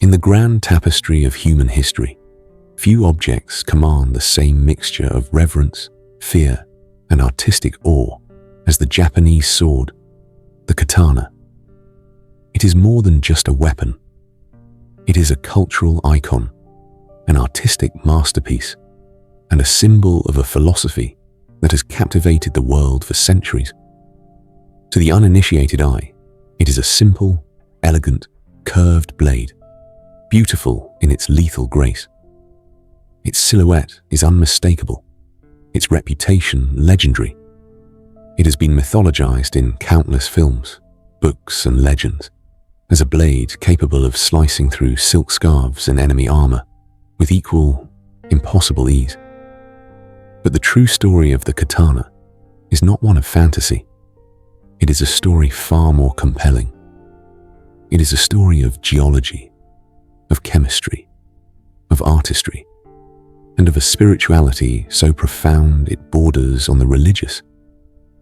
In the grand tapestry of human history, few objects command the same mixture of reverence, fear, and artistic awe as the Japanese sword, the katana. It is more than just a weapon. It is a cultural icon, an artistic masterpiece, and a symbol of a philosophy that has captivated the world for centuries. To the uninitiated eye, it is a simple, elegant, curved blade, beautiful in its lethal grace. Its silhouette is unmistakable, its reputation legendary. It has been mythologized in countless films, books, and legends as a blade capable of slicing through silk scarves and enemy armor with equal, impossible ease. But the true story of the katana is not one of fantasy. It is a story far more compelling. It is a story of geology, of chemistry, of artistry, and of a spirituality so profound it borders on the religious.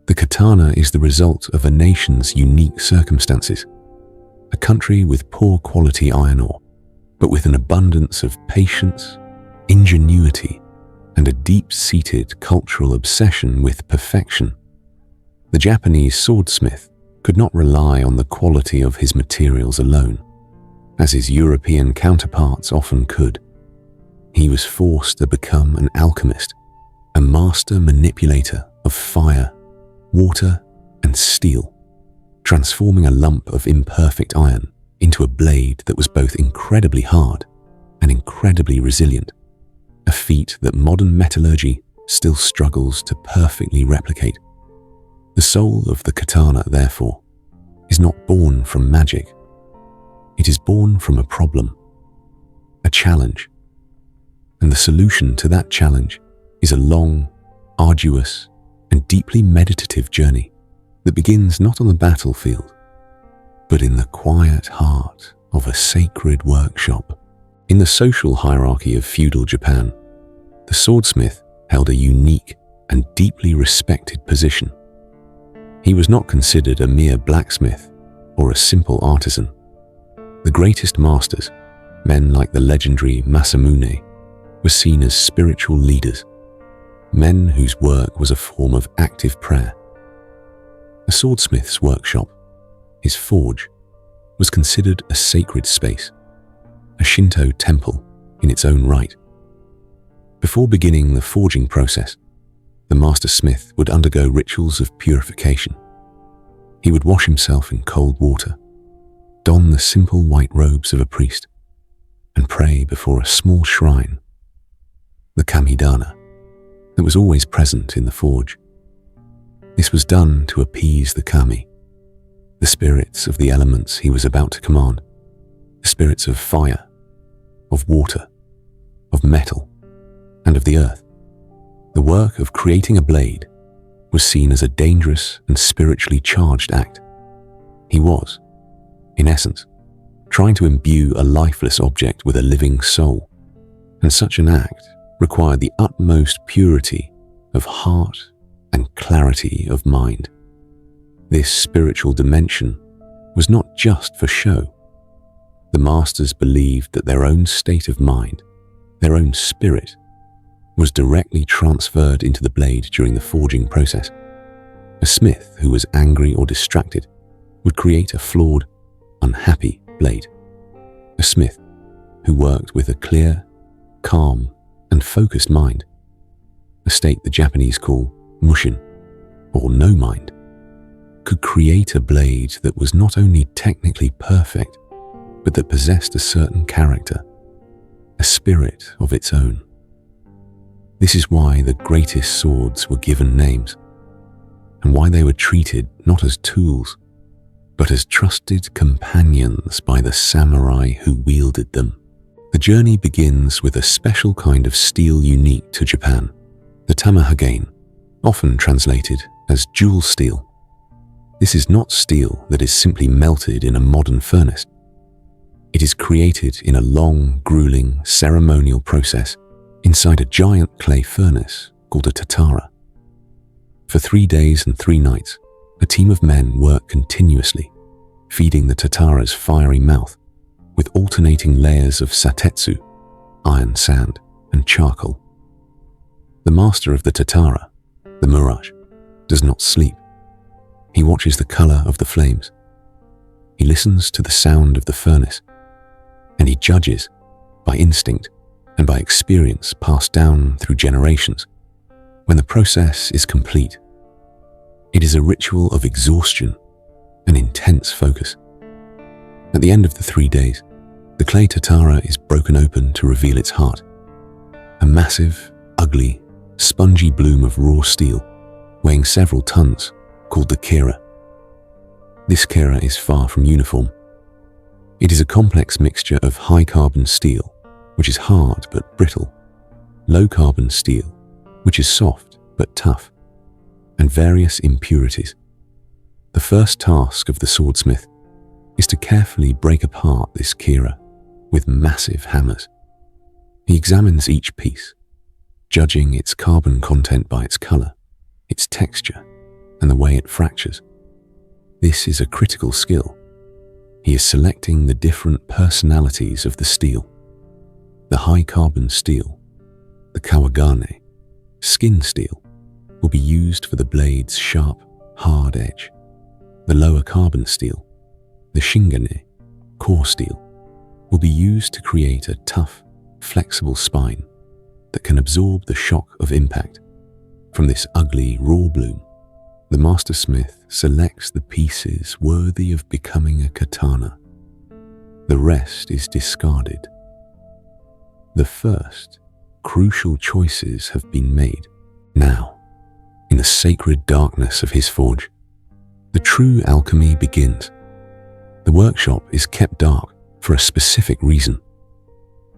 The katana is the result of a nation's unique circumstances, a country with poor quality iron ore, but with an abundance of patience, ingenuity, and a deep-seated cultural obsession with perfection. The Japanese swordsmith could not rely on the quality of his materials alone, as his European counterparts often could. He was forced to become an alchemist, a master manipulator of fire, water, and steel, transforming a lump of imperfect iron into a blade that was both incredibly hard and incredibly resilient, a feat that modern metallurgy still struggles to perfectly replicate. The soul of the katana, therefore, is not born from magic. It is born from a problem, a challenge. And the solution to that challenge is a long, arduous, and deeply meditative journey that begins not on the battlefield, but in the quiet heart of a sacred workshop. In the social hierarchy of feudal Japan, the swordsmith held a unique and deeply respected position. He was not considered a mere blacksmith or a simple artisan. The greatest masters, men like the legendary Masamune, were seen as spiritual leaders, men whose work was a form of active prayer. A swordsmith's workshop, his forge, was considered a sacred space, a Shinto temple in its own right. Before beginning the forging process, the master smith would undergo rituals of purification. He would wash himself in cold water, don the simple white robes of a priest, and pray before a small shrine, the kamidana, that was always present in the forge. This was done to appease the kami, the spirits of the elements he was about to command, the spirits of fire, of water, of metal, and of the earth. The work of creating a blade was seen as a dangerous and spiritually charged act. He was, in essence, trying to imbue a lifeless object with a living soul, and such an act required the utmost purity of heart and clarity of mind. This spiritual dimension was not just for show. The masters believed that their own state of mind, their own spirit, was directly transferred into the blade during the forging process. A smith who was angry or distracted would create a flawed, unhappy blade. A smith who worked with a clear, calm, and focused mind, a state the Japanese call mushin, or no mind, could create a blade that was not only technically perfect, but that possessed a certain character, a spirit of its own. This is why the greatest swords were given names, and why they were treated not as tools, but as trusted companions by the samurai who wielded them. The journey begins with a special kind of steel unique to Japan, the tamahagane, often translated as jewel steel. This is not steel that is simply melted in a modern furnace. It is created in a long, grueling, ceremonial process inside a giant clay furnace called a tatara. For 3 days and 3 nights, a team of men work continuously, feeding the tatara's fiery mouth, with alternating layers of satetsu, iron sand, and charcoal. The master of the tatara, the Mirage, does not sleep. He watches the color of the flames. He listens to the sound of the furnace, and he judges by instinct and by experience passed down through generations. When the process is complete, it is a ritual of exhaustion and intense focus. At the end of the 3 days, the clay tatara is broken open to reveal its heart, a massive, ugly, spongy bloom of raw steel weighing several tons called the kira. This kira is far from uniform. It is a complex mixture of high-carbon steel, which is hard but brittle, low-carbon steel, which is soft but tough, and various impurities. The first task of the swordsmith is to carefully break apart this kira with massive hammers. He examines each piece, judging its carbon content by its color, its texture, and the way it fractures. This is a critical skill. He is selecting the different personalities of the steel. The high-carbon steel, the kawagane, skin steel, will be used for the blade's sharp, hard edge. The lower carbon steel, the shingane, core steel, will be used to create a tough, flexible spine that can absorb the shock of impact. From this ugly, raw bloom, the master smith selects the pieces worthy of becoming a katana. The rest is discarded. The first, crucial choices have been made. Now, in the sacred darkness of his forge, the true alchemy begins. The workshop is kept dark for a specific reason,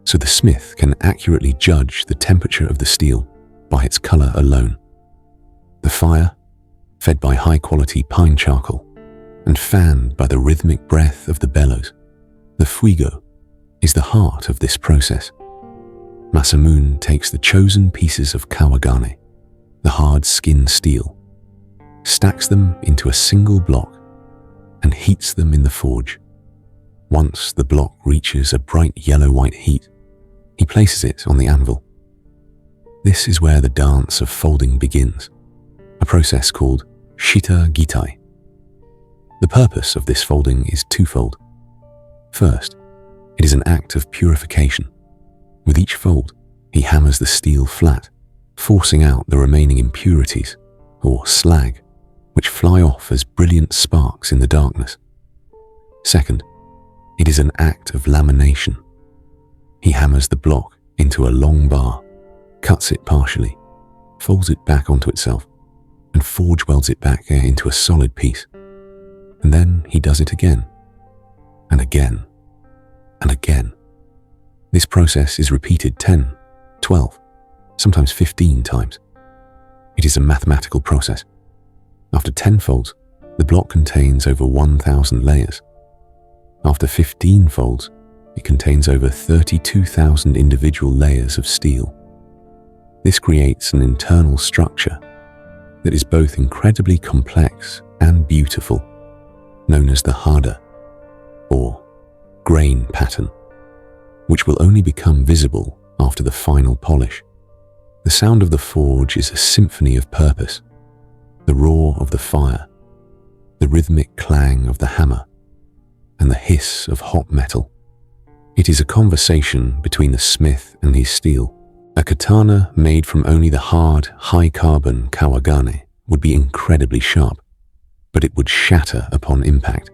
so the smith can accurately judge the temperature of the steel by its color alone. The fire, fed by high-quality pine charcoal and fanned by the rhythmic breath of the bellows, the fuigo, is the heart of this process. Masamune takes the chosen pieces of kawagane, the hard skin steel, stacks them into a single block, and heats them in the forge. Once the block reaches a bright yellow-white heat, he places it on the anvil. This is where the dance of folding begins, a process called shita gitai. The purpose of this folding is twofold. First, it is an act of purification. With each fold, he hammers the steel flat, forcing out the remaining impurities, or slag, which fly off as brilliant sparks in the darkness. Second, it is an act of lamination. He hammers the block into a long bar, cuts it partially, folds it back onto itself, and forge welds it back into a solid piece. And then he does it again, and again, and again. This process is repeated 10, 12, sometimes 15 times. It is a mathematical process. After 10 folds, the block contains over 1,000 layers. After 15 folds, it contains over 32,000 individual layers of steel. This creates an internal structure that is both incredibly complex and beautiful, known as the hada, or grain pattern, which will only become visible after the final polish. The sound of the forge is a symphony of purpose, the roar of the fire, the rhythmic clang of the hammer, and the hiss of hot metal. It is a conversation between the smith and his steel. A katana made from only the hard, high-carbon kawagane would be incredibly sharp, but it would shatter upon impact.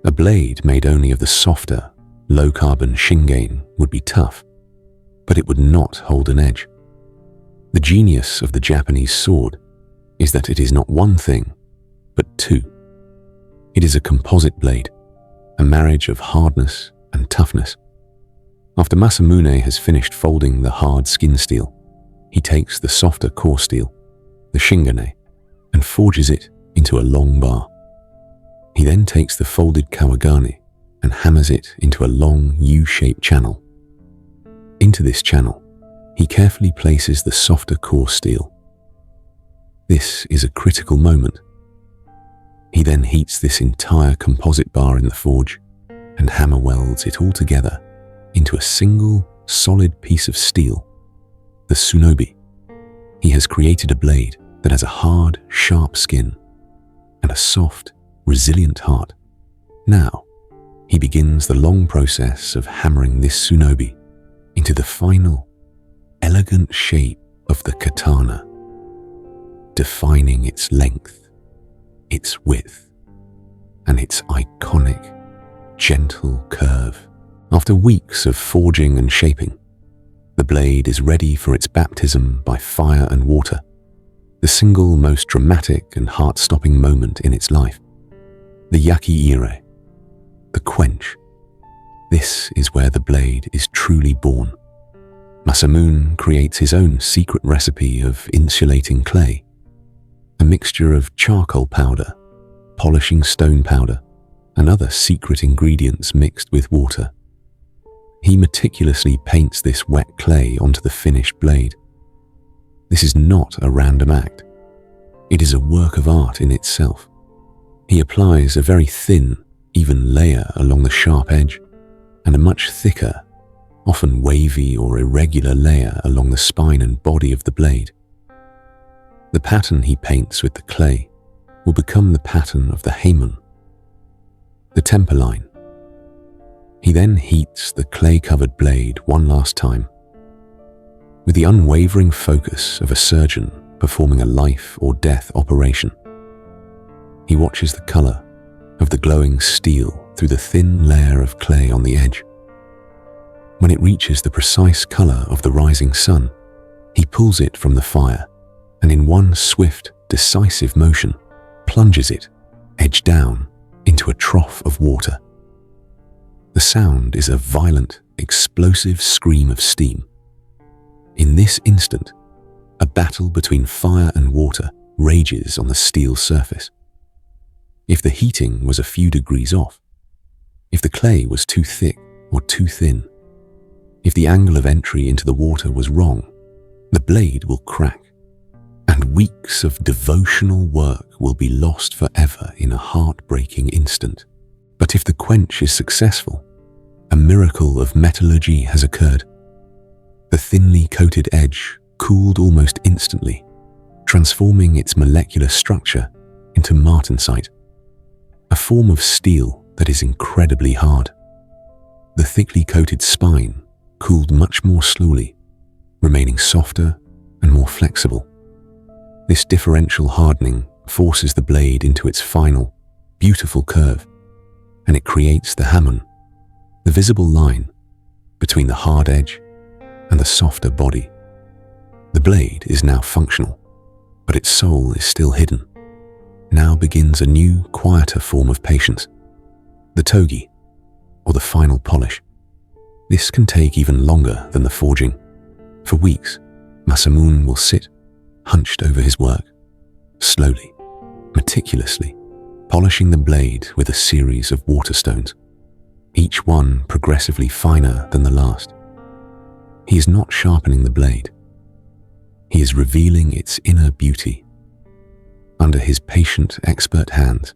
A blade made only of the softer, low-carbon shingane would be tough, but it would not hold an edge. The genius of the Japanese sword is that it is not one thing, but two. It is a composite blade, a marriage of hardness and toughness. After Masamune has finished folding the hard skin steel, he takes the softer core steel, the shingane, and forges it into a long bar. He then takes the folded kawagane and hammers it into a long U-shaped channel. Into this channel, he carefully places the softer core steel. This is a critical moment. He then heats this entire composite bar in the forge and hammer welds it all together into a single, solid piece of steel, the tsunobi. He has created a blade that has a hard, sharp skin and a soft, resilient heart. Now, he begins the long process of hammering this tsunobi into the final, elegant shape of the katana, defining its length, its width, and its iconic, gentle curve. After weeks of forging and shaping, the blade is ready for its baptism by fire and water, the single most dramatic and heart-stopping moment in its life. The Yaki-ire, the quench. This is where the blade is truly born. Masamune creates his own secret recipe of insulating clay, a mixture of charcoal powder, polishing stone powder, and other secret ingredients mixed with water. He meticulously paints this wet clay onto the finished blade. This is not a random act. It is a work of art in itself. He applies a very thin, even layer along the sharp edge, and a much thicker, often wavy or irregular layer along the spine and body of the blade. The pattern he paints with the clay will become the pattern of the hamon, the temper line. He then heats the clay-covered blade one last time. With the unwavering focus of a surgeon performing a life or death operation, he watches the color of the glowing steel through the thin layer of clay on the edge. When it reaches the precise color of the rising sun, he pulls it from the fire and in one swift, decisive motion, plunges it, edge down, into a trough of water. The sound is a violent, explosive scream of steam. In this instant, a battle between fire and water rages on the steel surface. If the heating was a few degrees off, if the clay was too thick or too thin, if the angle of entry into the water was wrong, the blade will crack, and weeks of devotional work will be lost forever in a heartbreaking instant. But if the quench is successful, a miracle of metallurgy has occurred. The thinly coated edge cooled almost instantly, transforming its molecular structure into martensite, a form of steel that is incredibly hard. The thickly coated spine cooled much more slowly, remaining softer and more flexible. This differential hardening forces the blade into its final, beautiful curve, and it creates the hamon, the visible line between the hard edge and the softer body. The blade is now functional, but its soul is still hidden. Now begins a new, quieter form of patience, the togi, or the final polish. This can take even longer than the forging. For weeks, Masamune will sit, hunched over his work, slowly, meticulously, polishing the blade with a series of waterstones, each one progressively finer than the last. He is not sharpening the blade. He is revealing its inner beauty. Under his patient, expert hands,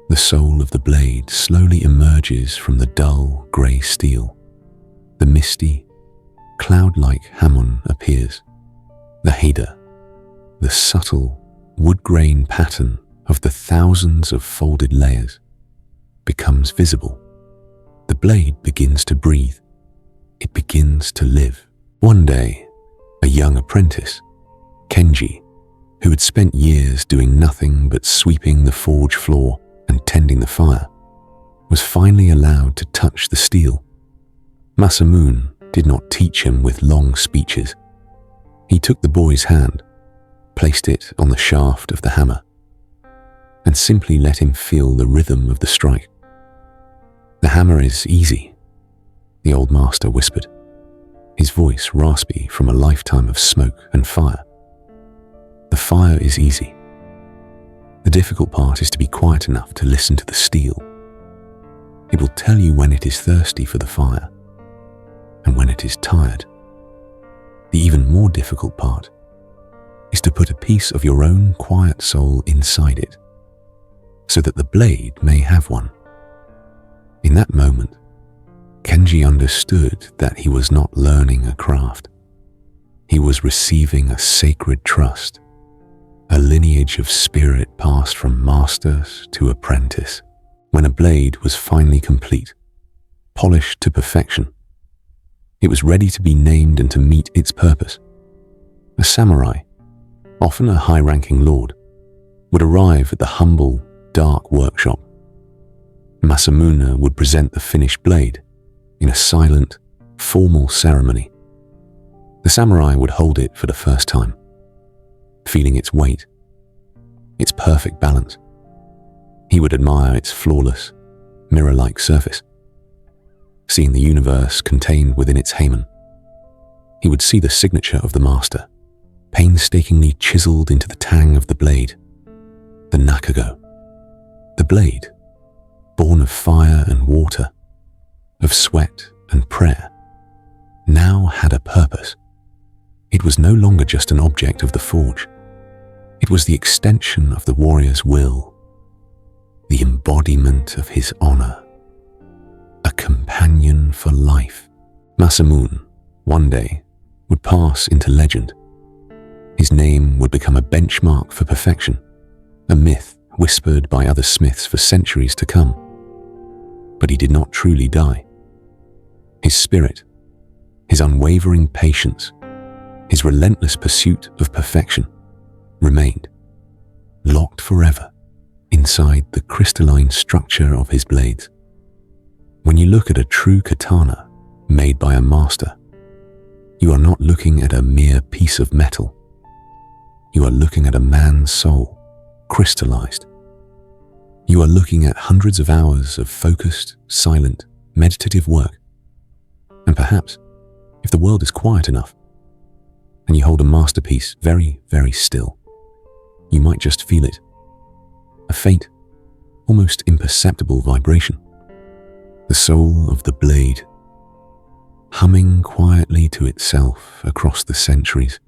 the soul of the blade slowly emerges from the dull, grey steel. The misty, cloud-like hamon appears. The heda, the subtle, wood-grain pattern of the thousands of folded layers, becomes visible. The blade begins to breathe. It begins to live. One day, a young apprentice, Kenji, who had spent years doing nothing but sweeping the forge floor and tending the fire, was finally allowed to touch the steel. Masamune did not teach him with long speeches. He took the boy's hand, placed it on the shaft of the hammer, and simply let him feel the rhythm of the strike. "The hammer is easy," the old master whispered, his voice raspy from a lifetime of smoke and fire. "The fire is easy. The difficult part is to be quiet enough to listen to the steel. It will tell you when it is thirsty for the fire and when it is tired. The even more difficult part is to put a piece of your own quiet soul inside it, so that the blade may have one. In that moment, Kenji understood that he was not learning a craft. He was receiving a sacred trust, a lineage of spirit passed from master to apprentice. When a blade was finally complete, polished to perfection, it was ready to be named and to meet its purpose. A samurai, often a high-ranking lord, would arrive at the humble, dark workshop. Masamune would present the finished blade in a silent, formal ceremony. The samurai would hold it for the first time, feeling its weight, its perfect balance. He would admire its flawless, mirror-like surface, seeing the universe contained within its hamen. He would see the signature of the master, painstakingly chiseled into the tang of the blade, the nakago. The blade, born of fire and water, of sweat and prayer, now had a purpose. It was no longer just an object of the forge. It was the extension of the warrior's will, the embodiment of his honor, a companion for life. Masamune, one day, would pass into legend. His name would become a benchmark for perfection, a myth whispered by other smiths for centuries to come. But he did not truly die. His spirit, his unwavering patience, his relentless pursuit of perfection remained, locked forever inside the crystalline structure of his blades. When you look at a true katana made by a master, you are not looking at a mere piece of metal. You are looking at a man's soul, crystallized. You are looking at hundreds of hours of focused, silent, meditative work. And perhaps, if the world is quiet enough, and you hold a masterpiece very, very still, you might just feel it. A faint, almost imperceptible vibration. The soul of the blade, humming quietly to itself across the centuries.